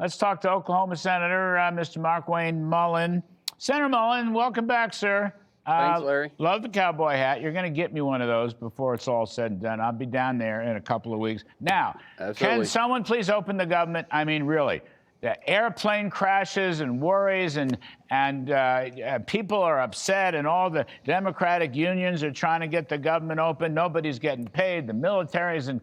Let's talk to Oklahoma Senator Mr. Markwayne Mullin. Senator Mullin, welcome back, sir. Thanks, Larry. Love the cowboy hat. You're going to get me one of those before it's all said and done. I'll be down there in a couple of weeks. Now, Absolutely. Can someone please open the government? I mean, really. The airplane crashes and worries and people are upset, and all the Democratic unions are trying to get the government open. Nobody's getting paid. The military's in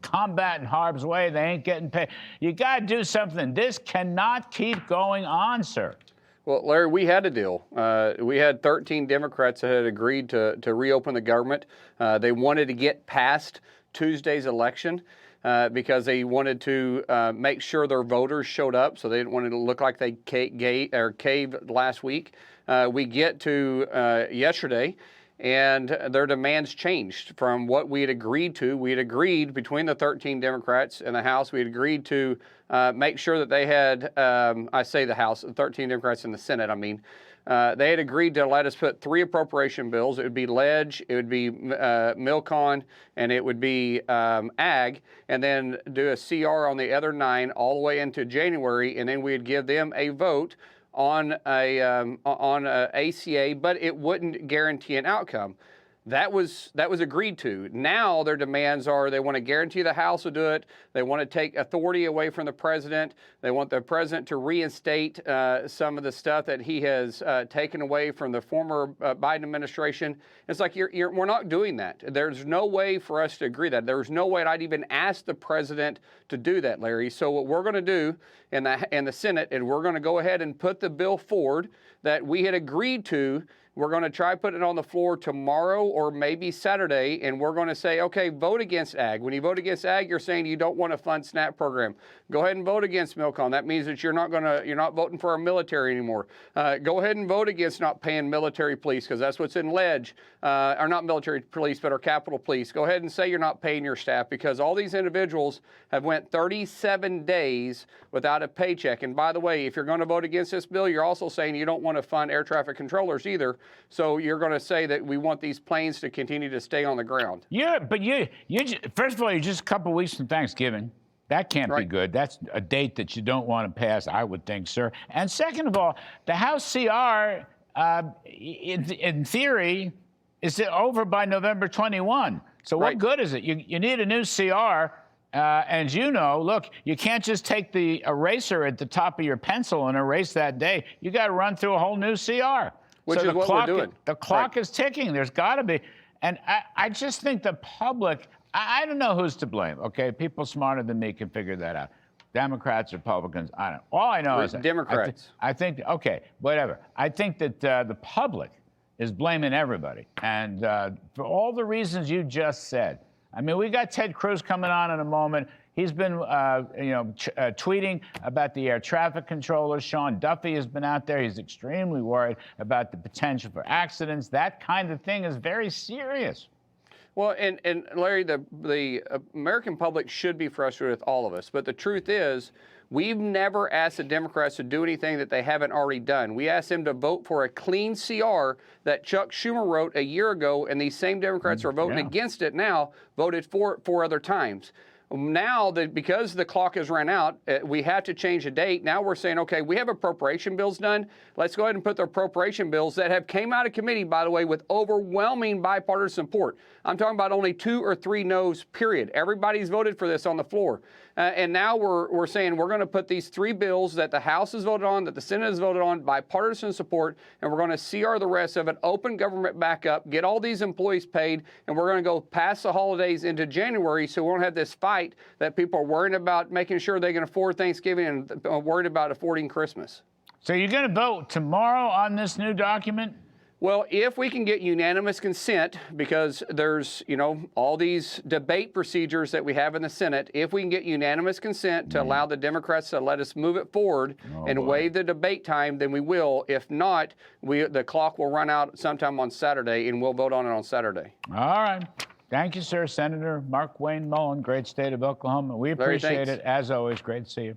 combat in harm's way. They ain't getting paid. You got to do something. This cannot keep going on, sir. Well, Larry, we had a deal. We had 13 Democrats that had agreed to reopen the government. They wanted to get past Tuesday's election because they wanted to make sure their voters showed up, so they didn't want it to look like they caved last week. We get to yesterday, and their demands changed from what we had agreed to. We had agreed between the 13 Democrats in the House, we had agreed to make sure that they had, I say the House, the 13 Democrats in the Senate, I mean, they had agreed to let us put 3 appropriation bills. It would be Ledge, it would be Milcon, and it would be Ag, and then do a CR on the other 9 all the way into January, and then we'd give them a vote on a ACA, but it wouldn't guarantee an outcome. That was agreed to. Now their demands are they want to guarantee the House will do it. They want to take authority away from the president. They want the president to reinstate some of the stuff that he has taken away from the former Biden administration. It's like we're not doing that. There's no way for us to agree that. There's no way I'd even ask the president to do that, Larry. So what we're going to do in the Senate, and we're going to go ahead and put the bill forward that we had agreed to. We're going to try putting it on the floor tomorrow or maybe Saturday, and we're going to say, okay, vote against Ag. When you vote against Ag, you're saying you don't want to fund SNAP program. Go ahead and vote against Milcon. That means that you're not voting for our military anymore. Go ahead and vote against not paying military police, because that's what's in Ledge, or not military police, but our Capitol Police. Go ahead and say you're not paying your staff, because all these individuals have went 37 days without a paycheck. And by the way, if you're going to vote against this bill, you're also saying you don't want to fund air traffic controllers either. So you're going to say that we want these planes to continue to stay on the ground. Yeah, but you first of all, you're just a couple of weeks from Thanksgiving. That can't be good. That's a date that you don't want to pass, I would think, sir. And second of all, the House CR, in theory, is over by November 21. So what good is it? You need a new CR. And you know, look, you can't just take the eraser at the top of your pencil and erase that day. You got to run through a whole new CR. Which is what we're doing. The clock is ticking. There's got to be. And I just think the public, I don't know who's to blame, okay? People smarter than me can figure that out. Democrats, Republicans, I don't know. All I know is that Democrats. I think, okay, whatever. I think that the public is blaming everybody. And for all the reasons you just said. I mean, we got Ted Cruz coming on in a moment. He's been, tweeting about the air traffic controllers. Sean Duffy has been out there. He's extremely worried about the potential for accidents. That kind of thing is very serious. Well, and Larry, the American public should be frustrated with all of us. But the truth is, we've never asked the Democrats to do anything that they haven't already done. We asked them to vote for a clean CR that Chuck Schumer wrote a year ago, and these same Democrats are voting against it now, voted for it 4 other times. Now, because the clock has run out, we have to change the date. Now we're saying, okay, we have appropriation bills done. Let's go ahead and put the appropriation bills that have came out of committee, by the way, with overwhelming bipartisan support. I'm talking about only 2 or 3 no's, period. Everybody's voted for this on the floor. And now we're saying we're going to put these 3 bills that the House has voted on, that the Senate has voted on, bipartisan support, and we're going to CR the rest of it, open government back up, get all these employees paid, and we're going to go past the holidays into January so we won't have this fight that people are worried about making sure they can afford Thanksgiving and worried about affording Christmas. So you're going to vote tomorrow on this new document? Well, if we can get unanimous consent, because there's, all these debate procedures that we have in the Senate, if we can get unanimous consent to allow the Democrats to let us move it forward waive the debate time, then we will. If not, the clock will run out sometime on Saturday, and we'll vote on it on Saturday. All right. Thank you, sir. Senator Markwayne Mullin, great state of Oklahoma. We appreciate it. As always, great to see you.